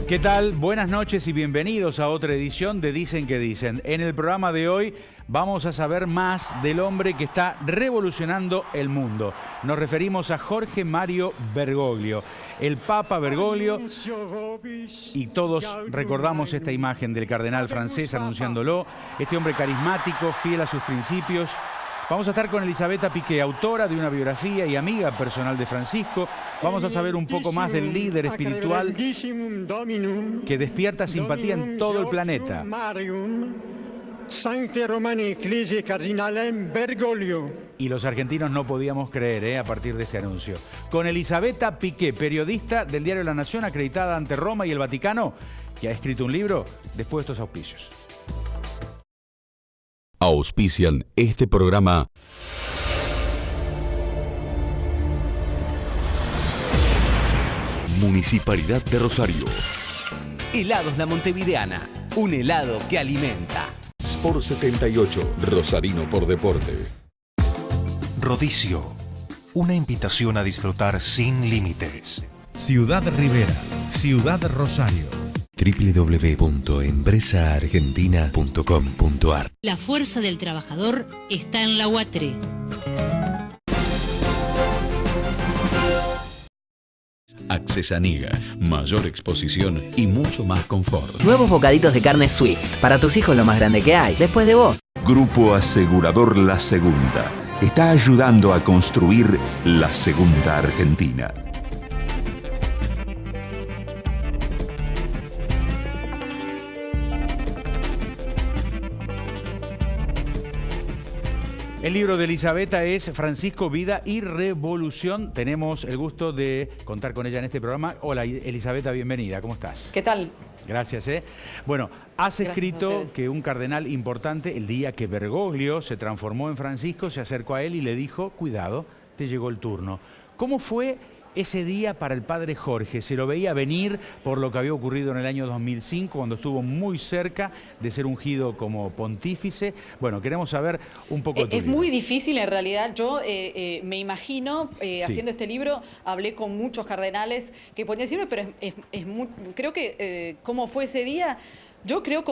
¿Qué tal? Buenas noches y bienvenidos a otra edición de Dicen que Dicen. En el programa de hoy vamos a saber más del hombre que está revolucionando el mundo. Nos referimos a Jorge Mario Bergoglio, el Papa Bergoglio, y todos recordamos esta imagen del cardenal francés anunciándolo, este hombre carismático, fiel a sus principios. Vamos a estar con Elisabetta Piqué, autora de una biografía y amiga personal de Francisco. Vamos a saber un poco más del líder espiritual que despierta simpatía en todo el planeta. Y los argentinos no podíamos creer a partir de este anuncio. Con Elisabetta Piqué, periodista del diario La Nación, acreditada ante Roma y el Vaticano, que ha escrito un libro después de estos auspicios. Auspician este programa. Municipalidad de Rosario. Helados La Montevideana, un helado que alimenta. Sport 78, Rosarino por deporte. Rodicio, una invitación a disfrutar sin límites. Ciudad Rivera, Ciudad Rosario. www.empresaargentina.com.ar. La fuerza del trabajador está en la UATRE. Accesaniga, mayor exposición y mucho más confort. Nuevos bocaditos de carne Swift. Para tus hijos lo más grande que hay, después de vos. Grupo Asegurador La Segunda está ayudando a construir la Segunda Argentina. El libro de Elisabetta es Francisco, Vida y Revolución. Tenemos el gusto de contar con ella en este programa. Hola, Elisabetta, bienvenida. ¿Cómo estás? ¿Qué tal? Gracias. Bueno, has escrito que un cardenal importante, el día que Bergoglio se transformó en Francisco, se acercó a él y le dijo, cuidado, te llegó el turno. ¿Cómo fue ese día para el padre Jorge? ¿Se lo veía venir por lo que había ocurrido en el año 2005, cuando estuvo muy cerca de ser ungido como pontífice? Bueno, queremos saber un poco de tu libro. Muy difícil en realidad. Yo me imagino, haciendo este libro, hablé con muchos cardenales que podían decirme, pero creo que cómo fue ese día, yo creo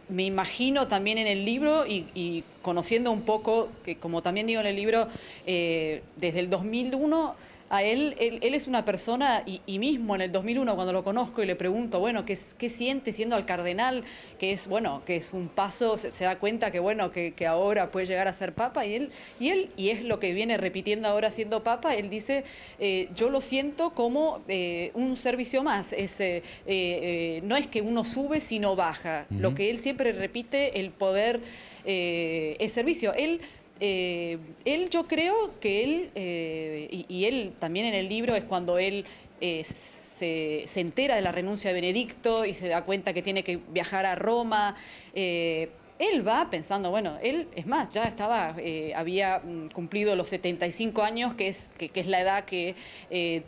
me imagino también en el libro y conociendo un poco, que como también digo en el libro, desde el 2001 a él es una persona, y mismo en el 2001 cuando lo conozco y le pregunto, bueno, ¿qué siente siendo al cardenal? Que es un paso, se da cuenta que ahora puede llegar a ser papa, y es lo que viene repitiendo ahora siendo papa. Él dice, yo lo siento como un servicio más, no es que uno sube sino baja. Lo que él siempre repite, el poder es servicio. Yo creo que él, y él también en el libro es cuando él se entera de la renuncia de Benedicto y se da cuenta que tiene que viajar a Roma. Él va pensando, bueno, él, es más, ya había cumplido los 75 años, que es la edad que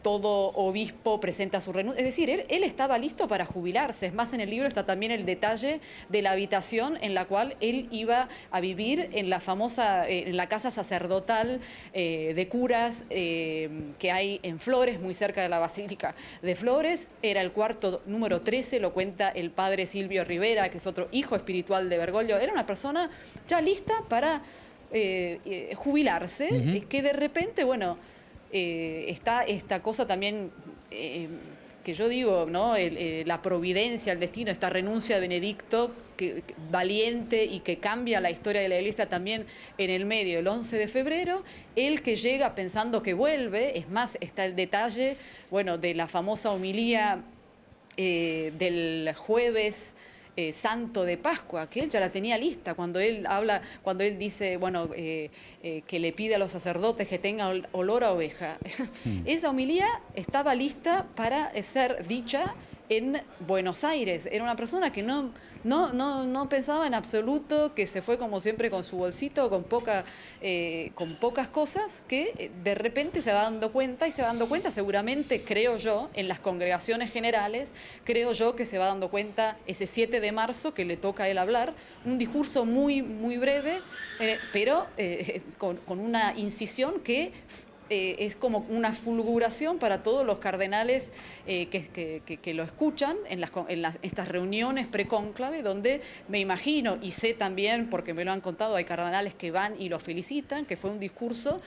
todo obispo presenta su renuncia. Es decir, él estaba listo para jubilarse. Es más, en el libro está también el detalle de la habitación en la cual él iba a vivir en la famosa, en la casa sacerdotal de curas que hay en Flores, muy cerca de la Basílica de Flores. Era el cuarto número 13, lo cuenta el padre Silvio Rivera, que es otro hijo espiritual de Bergoglio. Era una persona ya lista para jubilarse, que de repente, bueno, está esta cosa también que yo digo, ¿no? La providencia, el destino, esta renuncia de Benedicto, valiente y que cambia la historia de la Iglesia también en el medio, el 11 de febrero, él que llega pensando que vuelve. Es más, está el detalle, bueno, de la famosa homilía del jueves santo de Pascua, que él ya la tenía lista cuando él dice, bueno, que le pide a los sacerdotes que tengan olor a oveja. Esa homilía estaba lista para ser dicha en Buenos Aires. Era una persona que no pensaba en absoluto, que se fue como siempre con su bolsito, con pocas cosas, que de repente se va dando cuenta, seguramente, creo yo, en las congregaciones generales, creo yo que se va dando cuenta ese 7 de marzo que le toca a él hablar, un discurso muy, muy breve, pero con una incisión que es como una fulguración para todos los cardenales que lo escuchan en estas reuniones precónclave, donde me imagino, y sé también, porque me lo han contado, hay cardenales que van y lo felicitan, que fue un discurso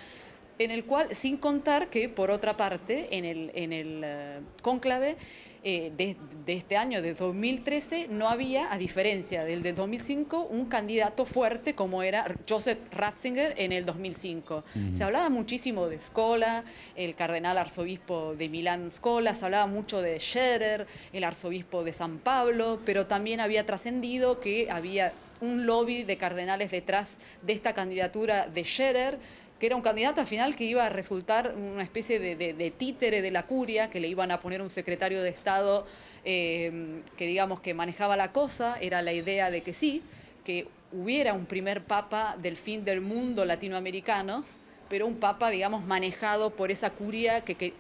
en el cual, sin contar que, por otra parte, en el cónclave de este año, de 2013, no había, a diferencia del de 2005, un candidato fuerte como era Joseph Ratzinger en el 2005. Se hablaba muchísimo de Scola, el cardenal arzobispo de Milán Scola, se hablaba mucho de Scherer, el arzobispo de San Pablo, pero también había trascendido que había un lobby de cardenales detrás de esta candidatura de Scherer, que era un candidato al final que iba a resultar una especie de títere de la curia, que le iban a poner un secretario de Estado que digamos que manejaba la cosa. Era la idea de que sí, que hubiera un primer papa del fin del mundo latinoamericano, pero un papa, digamos, manejado por esa curia que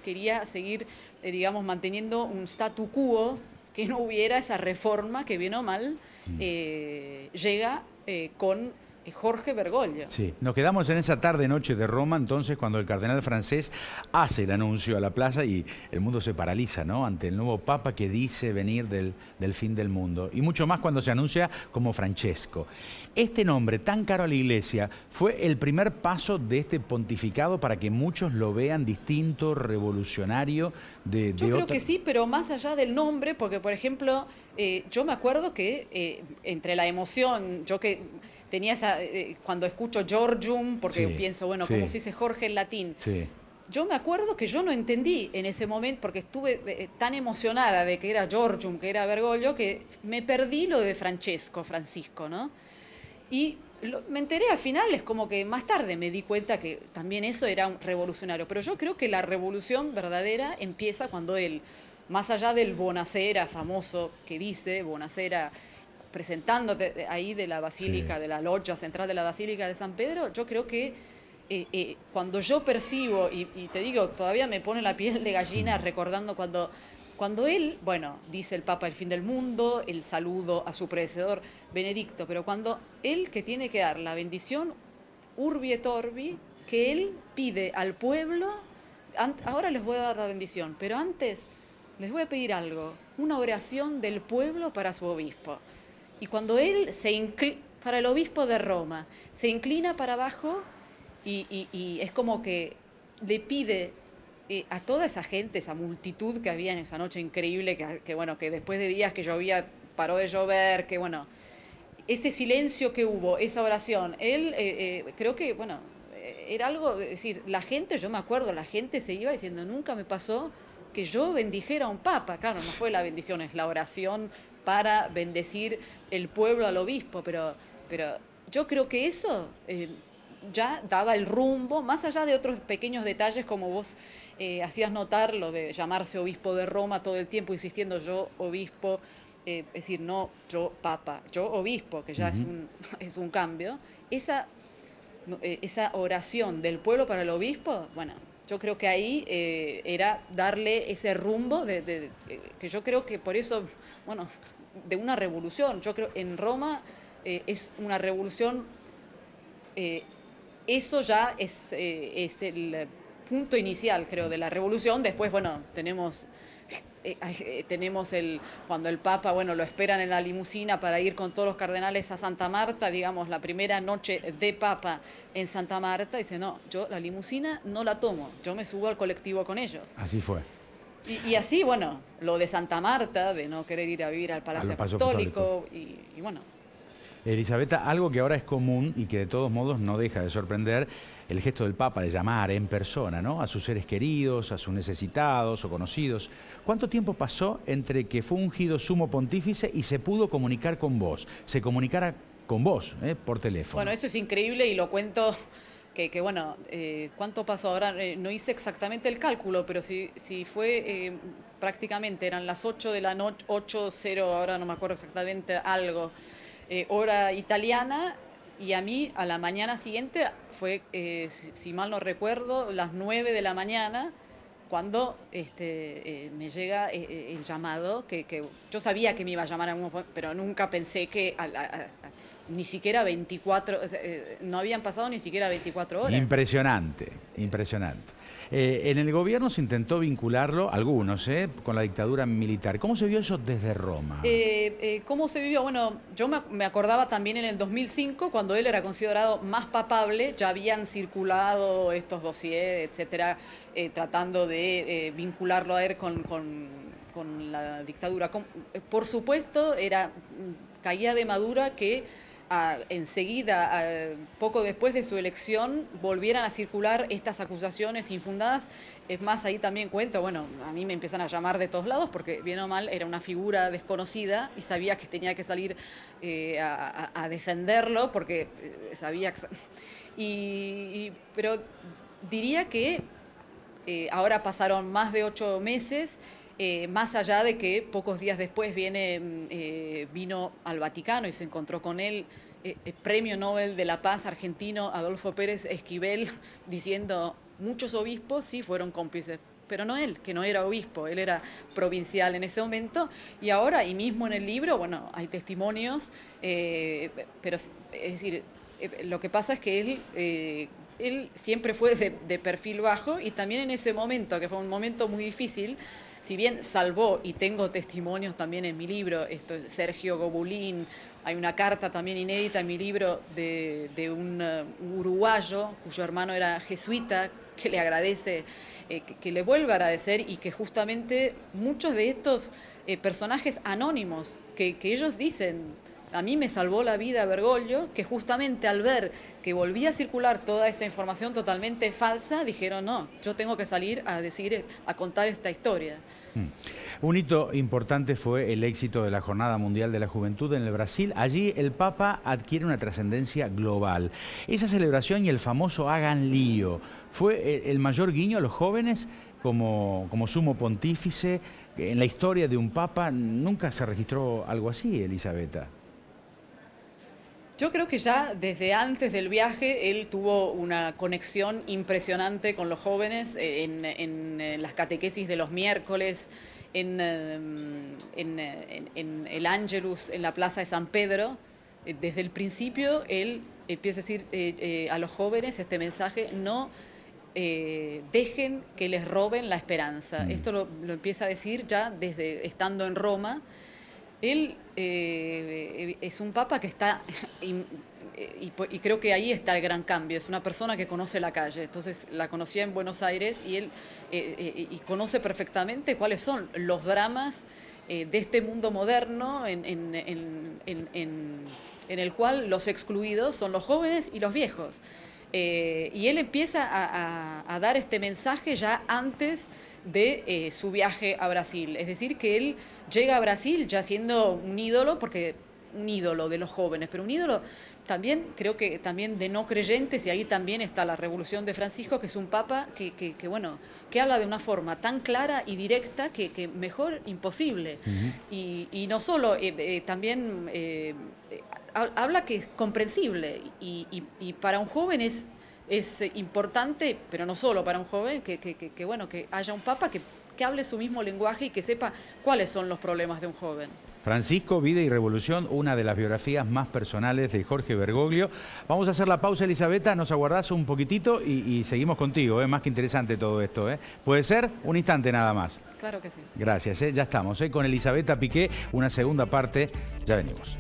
quería seguir, digamos, manteniendo un statu quo, que no hubiera esa reforma que, bien o mal, llega con Jorge Bergoglio. Sí, nos quedamos en esa tarde-noche de Roma, entonces, cuando el cardenal francés hace el anuncio a la plaza y el mundo se paraliza, ¿no?, ante el nuevo papa que dice venir del fin del mundo. Y mucho más cuando se anuncia como Francesco. Este nombre tan caro a la Iglesia fue el primer paso de este pontificado para que muchos lo vean distinto, revolucionario. Yo creo que sí, pero más allá del nombre, porque, por ejemplo, yo me acuerdo que entre la emoción, yo que tenía esa, cuando escucho Georgium, porque pienso, bueno, ¿cómo se dice Jorge en latín? Sí. Yo me acuerdo que yo no entendí en ese momento, porque estuve tan emocionada de que era Georgium, que era Bergoglio, que me perdí lo de Francisco, ¿no? Y me enteré al final, es como que más tarde me di cuenta que también eso era un revolucionario. Pero yo creo que la revolución verdadera empieza cuando él, más allá del Bonacera famoso que dice, Bonacera presentándote ahí de la Basílica, de la loggia central de la Basílica de San Pedro, yo creo que cuando yo percibo, y te digo, todavía me pone la piel de gallina recordando cuando él, bueno, dice el Papa el fin del mundo, el saludo a su predecesor Benedicto, pero cuando él, que tiene que dar la bendición Urbi et Orbi, que él pide al pueblo, ahora les voy a dar la bendición, pero antes les voy a pedir algo, una oración del pueblo para su obispo. Y cuando él para el obispo de Roma, se inclina para abajo y es como que le pide a toda esa gente, esa multitud que había en esa noche increíble, que bueno, que después de días que llovía, paró de llover, que bueno, ese silencio que hubo, esa oración, él creo que, bueno, era algo, es decir, la gente, yo me acuerdo, la gente se iba diciendo, nunca me pasó que yo bendijera a un papa. Claro, no fue la bendición, es la oración para bendecir el pueblo al obispo, pero yo creo que eso ya daba el rumbo, más allá de otros pequeños detalles como vos hacías notar, lo de llamarse obispo de Roma todo el tiempo, insistiendo yo obispo, es decir, no yo papa, yo obispo, que ya es un cambio. Esa oración del pueblo para el obispo, bueno, yo creo que ahí era darle ese rumbo que yo creo que por eso, bueno, de una revolución. Yo creo en Roma es una revolución, eso ya es el punto inicial, creo, de la revolución. Después, bueno, tenemos cuando el Papa, bueno, lo esperan en la limusina para ir con todos los cardenales a Santa Marta, digamos, la primera noche de Papa en Santa Marta, dice, no, yo la limusina no la tomo, yo me subo al colectivo con ellos. Así fue. Y así, bueno, lo de Santa Marta, de no querer ir a vivir al Palacio Apostólico, y bueno. Elisabetta, algo que ahora es común y que de todos modos no deja de sorprender, el gesto del Papa de llamar en persona, ¿no?, a sus seres queridos, a sus necesitados o conocidos. ¿Cuánto tiempo pasó entre que fue ungido sumo pontífice y se pudo comunicar con vos? Se comunicara con vos, por teléfono. Bueno, eso es increíble y lo cuento que bueno, ¿cuánto pasó ahora? No hice exactamente el cálculo, pero si fue prácticamente, eran las 8 de la noche, 8:0, ahora no me acuerdo exactamente algo, hora italiana, y a mí a la mañana siguiente fue, si mal no recuerdo, las 9 de la mañana, cuando me llega el llamado, que yo sabía que me iba a llamar, pero nunca pensé que ni siquiera 24, no habían pasado ni siquiera 24 horas. Impresionante, impresionante. En el gobierno se intentó vincularlo, algunos, con la dictadura militar. ¿Cómo se vio eso desde Roma? ¿Cómo se vivió? Bueno, yo me acordaba también en el 2005, cuando él era considerado más papable, ya habían circulado estos dossiers, etcétera, tratando de vincularlo a él con la dictadura. Por supuesto, caía de madura que enseguida, poco después de su elección, volvieran a circular estas acusaciones infundadas. Es más, ahí también cuento, bueno, a mí me empiezan a llamar de todos lados porque, bien o mal, era una figura desconocida y sabía que tenía que salir a defenderlo porque sabía que... pero diría que ahora pasaron más de 8 meses, más allá de que pocos días después vino al Vaticano y se encontró con él, Premio Nobel de la Paz argentino Adolfo Pérez Esquivel, diciendo muchos obispos sí fueron cómplices, pero no él, que no era obispo, él era provincial en ese momento, y ahora, y mismo en el libro, bueno, hay testimonios, pero es decir, lo que pasa es que él siempre fue de perfil bajo, y también en ese momento, que fue un momento muy difícil, si bien salvó, y tengo testimonios también en mi libro, Sergio Gobulín, hay una carta también inédita en mi libro de un uruguayo cuyo hermano era jesuita, que le agradece, que le vuelve a agradecer, y que justamente muchos de estos personajes anónimos que ellos dicen, a mí me salvó la vida Bergoglio, que justamente al ver que volvía a circular toda esa información totalmente falsa, dijeron, no, yo tengo que salir a contar esta historia. Un hito importante fue el éxito de la Jornada Mundial de la Juventud en el Brasil. Allí el Papa adquiere una trascendencia global. Esa celebración y el famoso Hagan Lío, ¿fue el mayor guiño a los jóvenes como sumo pontífice? En la historia de un Papa nunca se registró algo así, Elisabetta. Yo creo que ya desde antes del viaje él tuvo una conexión impresionante con los jóvenes en las catequesis de los miércoles, en el Ángelus, en la Plaza de San Pedro. Desde el principio él empieza a decir a los jóvenes este mensaje, no dejen que les roben la esperanza. Esto lo empieza a decir ya desde estando en Roma. Él es un papa que está, y creo que ahí está el gran cambio, es una persona que conoce la calle, entonces la conocía en Buenos Aires y él y conoce perfectamente cuáles son los dramas de este mundo moderno en el cual los excluidos son los jóvenes y los viejos. Y él empieza a dar este mensaje ya antes de su viaje a Brasil. Es decir, que él llega a Brasil ya siendo un ídolo, porque un ídolo de los jóvenes, pero un ídolo también, creo que también de no creyentes, y ahí también está la revolución de Francisco, que es un papa que habla de una forma tan clara y directa que mejor imposible. Y no solo, también habla que es comprensible, y para un joven es importante, pero no solo para un joven, que haya un papa que hable su mismo lenguaje y que sepa cuáles son los problemas de un joven. Francisco, Vida y Revolución, una de las biografías más personales de Jorge Bergoglio. Vamos a hacer la pausa, Elisabetta, nos aguardás un poquitito y seguimos contigo, más que interesante todo esto. ¿Puede ser? Un instante nada más. Claro que sí. Gracias, ya estamos con Elisabetta Piqué, una segunda parte, ya venimos.